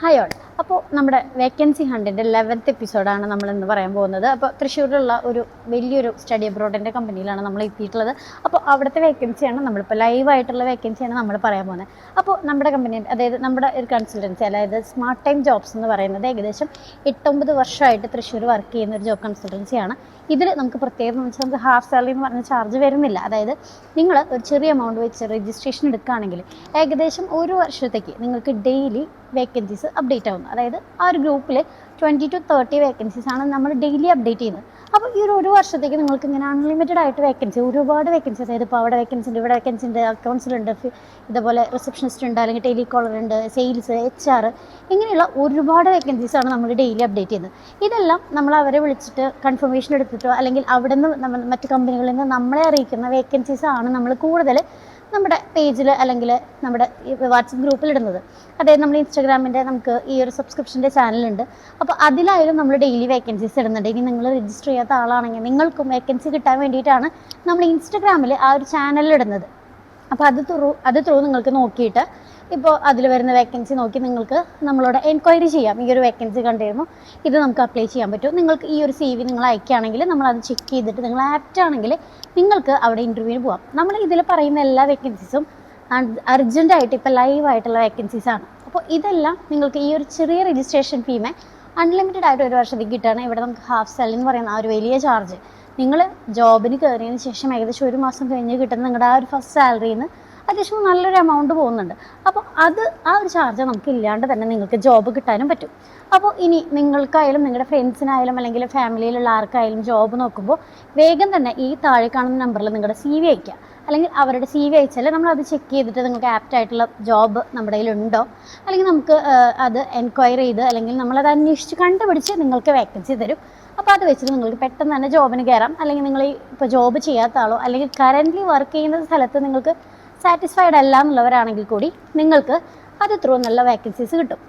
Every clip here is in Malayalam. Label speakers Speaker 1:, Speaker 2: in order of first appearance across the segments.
Speaker 1: Hi all. അപ്പോൾ നമ്മുടെ വേക്കൻസി ഹണ്ടിൻ്റെ 11th എപ്പിസോഡാണ് നമ്മളിന്ന് പറയാൻ പോകുന്നത്. അപ്പോൾ തൃശ്ശൂരിലുള്ള ഒരു വലിയൊരു സ്റ്റഡി അബ്രോഡിൻ്റെ കമ്പനിയിലാണ് നമ്മൾ എത്തിയിട്ടുള്ളത്. അപ്പോൾ അവിടുത്തെ വേക്കൻസിയാണ് നമ്മളിപ്പോൾ ലൈവായിട്ടുള്ള വേക്കൻസിയാണ് നമ്മൾ പറയാൻ പോകുന്നത്. അപ്പോൾ നമ്മുടെ കമ്പനി, അതായത് നമ്മുടെ ഒരു കൺസൾട്ടൻസി, അതായത് സ്മാർട്ട് ടൈം ജോബ്സ് എന്ന് പറയുന്നത് ഏകദേശം 8-9 വർഷമായിട്ട് തൃശ്ശൂർ വർക്ക് ചെയ്യുന്ന ഒരു ജോബ് കൺസൾട്ടൻസിയാണ്. ഇതിൽ നമുക്ക് പ്രത്യേകം എന്ന് വെച്ചാൽ നമുക്ക് ഹാഫ് സാലറി എന്ന് പറഞ്ഞ ചാർജ് വരുന്നില്ല. അതായത് നിങ്ങൾ ഒരു ചെറിയ എമൗണ്ട് വെച്ച് രജിസ്ട്രേഷൻ എടുക്കുകയാണെങ്കിൽ ഏകദേശം ഒരു വർഷത്തേക്ക് നിങ്ങൾക്ക് ഡെയിലി വേക്കൻസീസ് അപ്ഡേറ്റ് ആവുന്നു. അതായത് ആ ഒരു ഗ്രൂപ്പിൽ 20 to 30 വേക്കൻസീസ് ആണ് നമ്മൾ ഡെയിലി അപ്ഡേറ്റ് ചെയ്യുന്നത്. അപ്പോൾ ഈ ഒരു വർഷത്തേക്ക് നിങ്ങൾക്ക് ഇങ്ങനെ അൺലിമിറ്റഡ് ആയിട്ട് വേക്കൻസി, ഒരുപാട് വേക്കൻസി, അതായത് ഇപ്പോൾ അവിടെ വേക്കൻസി ഉണ്ട്, ഇവിടെ വേക്കൻസി ഉണ്ട്, അക്കൗണ്ട്സിലുണ്ട്, ഇതുപോലെ റിസപ്ഷനിസ്റ്റ് ഉണ്ട്, അല്ലെങ്കിൽ ടെലികോളർ ഉണ്ട്, സെയിൽസ്, HR, ഇങ്ങനെയുള്ള ഒരുപാട് വേക്കൻസീസാണ് നമ്മൾ ഡെയിലി അപ്ഡേറ്റ് ചെയ്യുന്നത്. ഇതെല്ലാം നമ്മൾ അവരെ വിളിച്ചിട്ട് കൺഫർമേഷൻ എടുത്തിട്ടോ അല്ലെങ്കിൽ അവിടെ നിന്ന് നമ്മൾ മറ്റ് കമ്പനികളിൽ നിന്ന് നമ്മളെ അറിയിക്കുന്ന വേക്കൻസീസാണ് നമ്മൾ കൂടുതൽ നമ്മുടെ പേജിൽ അല്ലെങ്കിൽ നമ്മുടെ വാട്സപ്പ് ഗ്രൂപ്പിൽ ഇടുന്നത്. അതായത് നമ്മൾ ഇൻസ്റ്റാഗ്രാമിൻ്റെ നമുക്ക് ഈ ഒരു സബ്സ്ക്രിപ്ഷൻ്റെ ചാനലുണ്ട്. അപ്പോൾ അതിലായാലും നമ്മൾ ഡെയിലി വേക്കൻസീസ് ഇടുന്നുണ്ട്. ഇനി നിങ്ങൾ രജിസ്റ്റർ ചെയ്യാത്ത ആളാണെങ്കിൽ നിങ്ങൾക്കും വേക്കൻസി കിട്ടാൻ വേണ്ടിയിട്ടാണ് നമ്മൾ ഇൻസ്റ്റാഗ്രാമിൽ ആ ഒരു ചാനലിൽ ഇടുന്നത്. അപ്പോൾ അത് ത്രൂ നിങ്ങൾക്ക് നോക്കിയിട്ട് ഇപ്പോൾ അതിൽ വരുന്ന വേക്കൻസി നോക്കി നിങ്ങൾക്ക് നമ്മളോട് എൻക്വയറി ചെയ്യാം. ഈ ഒരു വേക്കൻസി കണ്ടിരുന്നു, ഇത് നമുക്ക് അപ്ലൈ ചെയ്യാൻ പറ്റും, നിങ്ങൾക്ക് ഈ ഒരു CV നിങ്ങൾ അയക്കുകയാണെങ്കിൽ നമ്മളത് ചെക്ക് ചെയ്തിട്ട് നിങ്ങൾ ആപ്റ്റ് ആണെങ്കിൽ നിങ്ങൾക്ക് അവിടെ ഇൻ്റർവ്യൂവിന് പോകാം. നമ്മൾ ഇതിൽ പറയുന്ന എല്ലാ വേക്കൻസീസും അർജൻറ്റായിട്ട് ഇപ്പോൾ ലൈവായിട്ടുള്ള വേക്കൻസീസാണ്. അപ്പോൾ ഇതെല്ലാം നിങ്ങൾക്ക് ഈ ഒരു ചെറിയ രജിസ്ട്രേഷൻ ഫീമേ അൺലിമിറ്റഡ് ആയിട്ട് ഒരു വർഷത്തേക്ക് കിട്ടുകയാണ്. ഇവിടെ നമുക്ക് ഹാഫ് സാലറി എന്ന് പറയുന്ന ആ ഒരു വലിയ ചാർജ് നിങ്ങൾ ജോബിന് കയറിയതിന് ശേഷം ഏകദേശം 1 മാസം കഴിഞ്ഞ് കിട്ടുന്ന നിങ്ങളുടെ ആ ഒരു ഫസ്റ്റ് സാലറിയിൽ നിന്ന് അത്യാവശ്യം നല്ലൊരു എമൗണ്ട് പോകുന്നുണ്ട്. അപ്പോൾ ആ ഒരു ചാർജ് നമുക്ക് ഇല്ലാണ്ട് തന്നെ നിങ്ങൾക്ക് ജോബ് കിട്ടാനും പറ്റും. അപ്പോൾ ഇനി നിങ്ങൾക്കായാലും നിങ്ങളുടെ ഫ്രണ്ട്സിനായാലും അല്ലെങ്കിൽ ഫാമിലിയിലുള്ള ആർക്കായാലും ജോബ് നോക്കുമ്പോൾ വേഗം തന്നെ ഈ താഴെ കാണുന്ന നമ്പറിൽ നിങ്ങളുടെ CV അയയ്ക്കുക. അല്ലെങ്കിൽ അവരുടെ CV അയച്ചാൽ നമ്മളത് ചെക്ക് ചെയ്തിട്ട് നിങ്ങൾക്ക് ആപ്റ്റ് ആയിട്ടുള്ള ജോബ് നമ്മുടെ കയ്യിലുണ്ടോ, അല്ലെങ്കിൽ നമുക്ക് അത് എൻക്വയറി ചെയ്ത് അല്ലെങ്കിൽ നമ്മളത് അന്വേഷിച്ച് കണ്ടുപിടിച്ച് നിങ്ങൾക്ക് വേക്കൻസി തരും. അപ്പോൾ അത് വെച്ചിട്ട് നിങ്ങൾക്ക് പെട്ടെന്ന് തന്നെ ജോബിന് കയറാം. അല്ലെങ്കിൽ നിങ്ങൾ ഇപ്പോൾ ജോബ് ചെയ്യാത്ത ആളോ അല്ലെങ്കിൽ കറൻ്റ്ലി വർക്ക് ചെയ്യുന്ന സ്ഥലത്ത് നിങ്ങൾക്ക് സാറ്റിസ്ഫൈഡ് അല്ല എന്നുള്ളവരാണെങ്കിൽ കൂടി നിങ്ങൾക്ക് അത് ത്രൂ നല്ല വേക്കൻസീസ് കിട്ടും.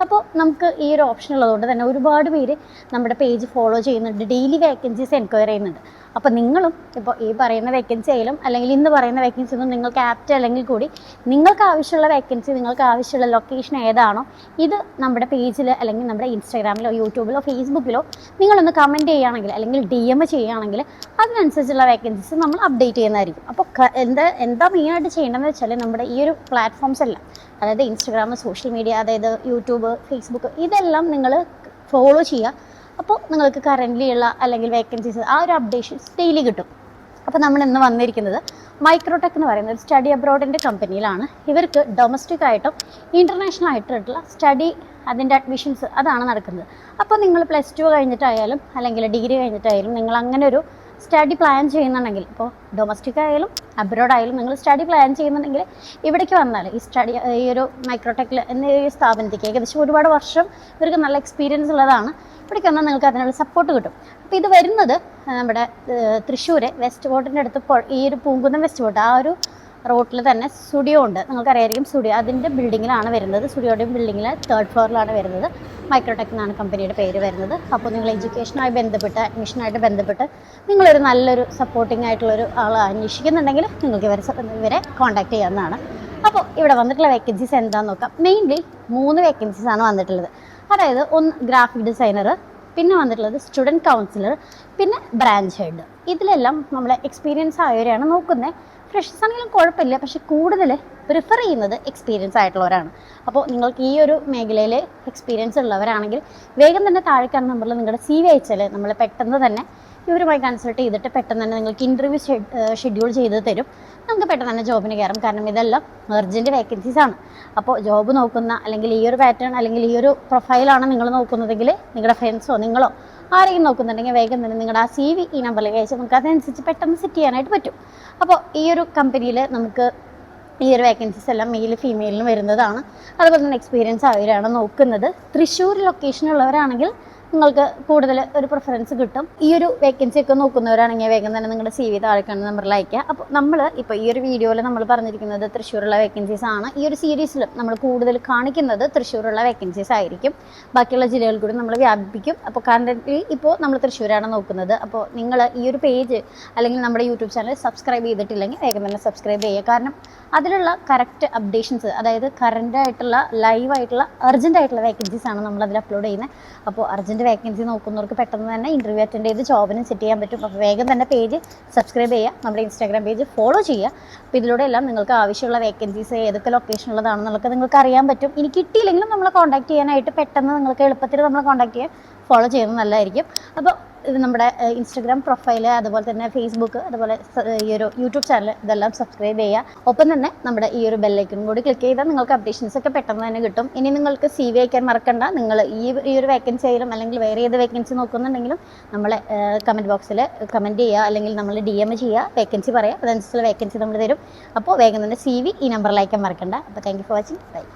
Speaker 1: അപ്പോൾ നമുക്ക് ഈ ഒരു ഓപ്ഷൻ ഉള്ളതുകൊണ്ട് തന്നെ ഒരുപാട് പേര് നമ്മുടെ പേജ് ഫോളോ ചെയ്യുന്നുണ്ട്, ഡെയിലി വേക്കൻസീസ് എൻക്വയറി ചെയ്യുന്നുണ്ട്. അപ്പോൾ നിങ്ങളും ഇപ്പോൾ ഈ പറയുന്ന വേക്കൻസി ആയാലും അല്ലെങ്കിൽ ഇന്ന് പറയുന്ന വേക്കൻസി ഒന്നും നിങ്ങൾക്ക് ആപ്റ്റ് അല്ലെങ്കിൽ കൂടി നിങ്ങൾക്ക് ആവശ്യമുള്ള വേക്കൻസി, നിങ്ങൾക്ക് ആവശ്യമുള്ള ലൊക്കേഷൻ ഏതാണോ ഇത് നമ്മുടെ പേജിൽ അല്ലെങ്കിൽ നമ്മുടെ ഇൻസ്റ്റാഗ്രാമിലോ യൂട്യൂബിലോ ഫേസ്ബുക്കിലോ നിങ്ങളൊന്ന് കമൻറ്റ് ചെയ്യുകയാണെങ്കിൽ അല്ലെങ്കിൽ DM ചെയ്യുകയാണെങ്കിൽ അതിനനുസരിച്ചുള്ള വേക്കൻസീസ് നമ്മൾ അപ്ഡേറ്റ് ചെയ്യുന്നതായിരിക്കും. അപ്പോൾ എന്താ മെയിനായിട്ട് ചെയ്യേണ്ടതെന്ന് വെച്ചാൽ നമ്മുടെ ഈ ഒരു പ്ലാറ്റ്ഫോംസ് എല്ലാം, അതായത് ഇൻസ്റ്റാഗ്രാം, സോഷ്യൽ മീഡിയ, അതായത് യൂട്യൂബ്, ഫേസ്ബുക്ക്, ഇതെല്ലാം നിങ്ങൾ ഫോളോ ചെയ്യുക. അപ്പോൾ നിങ്ങൾക്ക് കറൻ്റ്ലി ഉള്ള അല്ലെങ്കിൽ വേക്കൻസീസ് ആ ഒരു അപ്ഡേഷൻസ് ഡെയിലി കിട്ടും. അപ്പോൾ നമ്മൾ ഇന്ന് വന്നിരിക്കുന്നത് മൈക്രോടെക് എന്ന് പറയുന്ന ഒരു സ്റ്റഡി അബ്രോഡിൻ്റെ കമ്പനിയിലാണ്. ഇവർക്ക് ഡൊമസ്റ്റിക് ആയിട്ടും ഇൻ്റർനാഷണൽ ആയിട്ടുള്ള സ്റ്റഡി, അതിൻ്റെ അഡ്മിഷൻസ് അതാണ് നടക്കുന്നത്. അപ്പോൾ നിങ്ങൾ +2 കഴിഞ്ഞിട്ടായാലും അല്ലെങ്കിൽ ഡിഗ്രി കഴിഞ്ഞിട്ടായാലും നിങ്ങൾ അങ്ങനെ ഒരു സ്റ്റഡി പ്ലാൻ ചെയ്യുന്നുണ്ടെങ്കിൽ, ഇപ്പോൾ ഡൊമസ്റ്റിക് ആയാലും അബ്രോഡ് ആയാലും നിങ്ങൾ സ്റ്റഡി പ്ലാൻ ചെയ്യുന്നുണ്ടെങ്കിൽ ഇവിടേക്ക് വന്നാൽ ഈ ഒരു മൈക്രോടെക്കിൽ എന്ന ഈ സ്ഥാപനത്തേക്ക് ഏകദേശം ഒരുപാട് വർഷം ഇവർക്ക് നല്ല എക്സ്പീരിയൻസ് ഉള്ളതാണ്. ഇവിടേക്ക് വന്നാൽ നിങ്ങൾക്ക് അതിനുള്ള സപ്പോർട്ട് കിട്ടും. അപ്പോൾ ഇത് വരുന്നത് നമ്മുടെ തൃശ്ശൂർ വെസ്റ്റ് ഫോർട്ടിൻ്റെ അടുത്ത് ഈ ഒരു പൂങ്കുന്നം വെസ്റ്റ് ഫോർട്ട് ആ ഒരു റോട്ടിൽ തന്നെ സ്റ്റുഡിയോ ഉണ്ട്, നിങ്ങൾക്കറിയായിരിക്കും. സ്റ്റുഡിയോ അതിൻ്റെ ബിൽഡിങ്ങിലാണ് വരുന്നത്. സ്റ്റുഡിയോയുടെയും ബിൽഡിങ്ങിൽ 3rd ഫ്ലോറിലാണ് വരുന്നത്. മൈക്രോടെക് എന്നാണ് കമ്പനിയുടെ പേര് വരുന്നത്. അപ്പോൾ നിങ്ങൾ എഡ്യൂക്കേഷനുമായി ബന്ധപ്പെട്ട്, അഡ്മിഷനായിട്ട് ബന്ധപ്പെട്ട് നിങ്ങളൊരു നല്ലൊരു സപ്പോർട്ടിംഗ് ആയിട്ടുള്ളൊരു ആളെ അന്വേഷിക്കുന്നുണ്ടെങ്കിൽ നിങ്ങൾക്ക് ഇവരെ കോൺടാക്ട് ചെയ്യാവുന്നതാണ്. അപ്പോൾ ഇവിടെ വന്നിട്ടുള്ള വേക്കൻസീസ് എന്താണെന്ന് നോക്കാം. മെയിൻലി 3 വേക്കൻസീസാണ് വന്നിട്ടുള്ളത്. അതായത് ഒന്ന് ഗ്രാഫിക് ഡിസൈനർ, പിന്നെ വന്നിട്ടുള്ളത് സ്റ്റുഡൻറ്റ് കൗൺസിലർ, പിന്നെ ബ്രാഞ്ച് ഹെഡ്. ഇതിലെല്ലാം നമ്മൾ എക്സ്പീരിയൻസ് ആയവരെയാണ് നോക്കുന്നത്. ഫ്രഷേഴ്സ് ആണെങ്കിലും കുഴപ്പമില്ല, പക്ഷേ കൂടുതൽ പ്രിഫർ ചെയ്യുന്നത് എക്സ്പീരിയൻസ് ആയിട്ടുള്ളവരാണ്. അപ്പോൾ നിങ്ങൾക്ക് ഈ ഒരു മേഖലയിൽ എക്സ്പീരിയൻസ് ഉള്ളവരാണെങ്കിൽ വേഗം തന്നെ താഴേക്കാണ് നമ്പറിൽ നിങ്ങളുടെ CV അയച്ചാൽ നമ്മൾ പെട്ടെന്ന് തന്നെ ഇവരുമായി കൺസൾട്ട് ചെയ്തിട്ട് പെട്ടെന്ന് തന്നെ നിങ്ങൾക്ക് ഇൻ്റർവ്യൂ ഷെഡ്യൂൾ ചെയ്ത് തരും. നമുക്ക് പെട്ടെന്ന് തന്നെ ജോബിന് കയറാം. കാരണം ഇതെല്ലാം അർജൻറ്റ് വേക്കൻസീസ് ആണ്. അപ്പോൾ ജോബ് നോക്കുന്ന അല്ലെങ്കിൽ ഈ ഒരു പാറ്റേൺ അല്ലെങ്കിൽ ഈ ഒരു പ്രൊഫൈലാണ് നിങ്ങൾ നോക്കുന്നതെങ്കിൽ നിങ്ങളുടെ ഫ്രണ്ട്സോ നിങ്ങളോ ആരെങ്കിലും നോക്കുന്നുണ്ടെങ്കിൽ വേഗം തന്നെ നിങ്ങളുടെ ആ CV ഈ നമ്പറിലേക്ക് അയച്ചാൽ നമുക്ക് അതനുസരിച്ച് പെട്ടെന്ന് സെറ്റ് ചെയ്യാനായിട്ട് പറ്റും. അപ്പോൾ ഈ ഒരു കമ്പനിയിൽ നമുക്ക് ഈ ഒരു വേക്കൻസീസ് എല്ലാം മെയിൽ ഫീമെയിലിന് വരുന്നതാണ്. അതുപോലെ തന്നെ എക്സ്പീരിയൻസ് ആയവരാണ് നോക്കുന്നത്. തൃശ്ശൂർ ലൊക്കേഷനുള്ളവരാണെങ്കിൽ നിങ്ങൾക്ക് കൂടുതൽ ഒരു പ്രിഫറൻസ് കിട്ടും. ഈ ഒരു വേക്കൻസി ഒക്കെ നോക്കുന്നവരാണെങ്കിൽ വേഗം തന്നെ നിങ്ങളുടെ CV താഴെ കാണുന്ന നമ്പറിൽ അയക്കുക. അപ്പോൾ നമ്മൾ ഇപ്പോൾ ഈ ഒരു വീഡിയോയിൽ നമ്മൾ പറഞ്ഞിരിക്കുന്നത് തൃശ്ശൂരുള്ള വേക്കൻസീസ് ആണ്. ഈ ഒരു സീരീസിലും നമ്മൾ കൂടുതൽ കാണിക്കുന്നത് തൃശ്ശൂരുള്ള വേക്കൻസീസ് ആയിരിക്കും. ബാക്കിയുള്ള ജില്ലകളിൽ കൂടി നമ്മൾ വ്യാപിപ്പിക്കും. അപ്പോൾ കറൻ്റ്ലി ഇപ്പോൾ നമ്മൾ തൃശ്ശൂരാണ് നോക്കുന്നത്. അപ്പോൾ നിങ്ങൾ ഈ ഒരു പേജ് അല്ലെങ്കിൽ നമ്മുടെ യൂട്യൂബ് ചാനൽ സബ്സ്ക്രൈബ് ചെയ്തിട്ടില്ലെങ്കിൽ വേഗം തന്നെ സബ്സ്ക്രൈബ് ചെയ്യുക. കാരണം അതിലുള്ള കറക്റ്റ് അപ്ഡേഷൻസ്, അതായത് കറൻ്റ് ആയിട്ടുള്ള ലൈവായിട്ടുള്ള അർജൻ്റ് ആയിട്ടുള്ള വേക്കൻസീസാണ് നമ്മളതിൽ അപ്ലോഡ് ചെയ്യുന്നത്. അപ്പോൾ അർജൻറ്റ് വേക്കൻസി നോക്കുന്നവർക്ക് പെട്ടെന്ന് തന്നെ ഇൻ്റർവ്യൂ അറ്റൻഡ് ചെയ്ത് ജോബിനും സെറ്റ് ചെയ്യാൻ പറ്റും. അപ്പോൾ വേഗം തന്നെ പേജ് സബ്സ്ക്രൈബ് ചെയ്യുക, നമ്മുടെ ഇൻസ്റ്റാഗ്രാം പേജ് ഫോളോ ചെയ്യുക. അപ്പോൾ ഇതിലൂടെ എല്ലാം നിങ്ങൾക്ക് ആവശ്യമുള്ള വേക്കൻസീസ് ഏതൊക്കെ ലൊക്കേഷനുള്ളതാണെന്നുള്ളത് നിങ്ങൾക്ക് അറിയാൻ പറ്റും. ഇനി കിട്ടിയില്ലെങ്കിലും നമ്മളെ കോൺടാക്ട് ചെയ്യാനായിട്ട് പെട്ടെന്ന് നിങ്ങൾക്ക് എളുപ്പത്തിൽ നമ്മളെ കോൺടാക്ട് ചെയ്യാൻ ഫോളോ ചെയ്യുന്നത് നല്ലതായിരിക്കും. അപ്പോൾ ഇത് നമ്മുടെ ഇൻസ്റ്റഗ്രാം പ്രൊഫൈല്, അതുപോലെ തന്നെ ഫേസ്ബുക്ക്, അതുപോലെ ഈ ഒരു യൂട്യൂബ് ചാനൽ, ഇതെല്ലാം സബ്സ്ക്രൈബ് ചെയ്യുക. ഒപ്പം തന്നെ നമ്മുടെ ഈ ഒരു ബെല്ലൈക്കൺ കൂടി ക്ലിക്ക് ചെയ്താൽ നിങ്ങൾക്ക് അപ്ഡേഷൻസ് ഒക്കെ പെട്ടെന്ന് തന്നെ കിട്ടും. ഇനി നിങ്ങൾക്ക് CV അയക്കാൻ മറക്കണ്ട. നിങ്ങൾ ഈ ഒരു വേക്കൻസി ആയാലും അല്ലെങ്കിൽ വേറെ ഏത് വേക്കൻസി നോക്കുന്നുണ്ടെങ്കിലും നമ്മളെ കമൻറ്റ് ബോക്സിൽ കമൻറ്റ് ചെയ്യുക, അല്ലെങ്കിൽ നമ്മൾ DM ചെയ്യുക, വേക്കൻസി പറയുക, അതനുസരിച്ചുള്ള വേക്കൻസി നമ്മൾ തരും. അപ്പോൾ വേഗം തന്നെ CV ഈ നമ്പറിൽ അയക്കാൻ മറക്കണ്ട. അപ്പോൾ thank you for watching. By.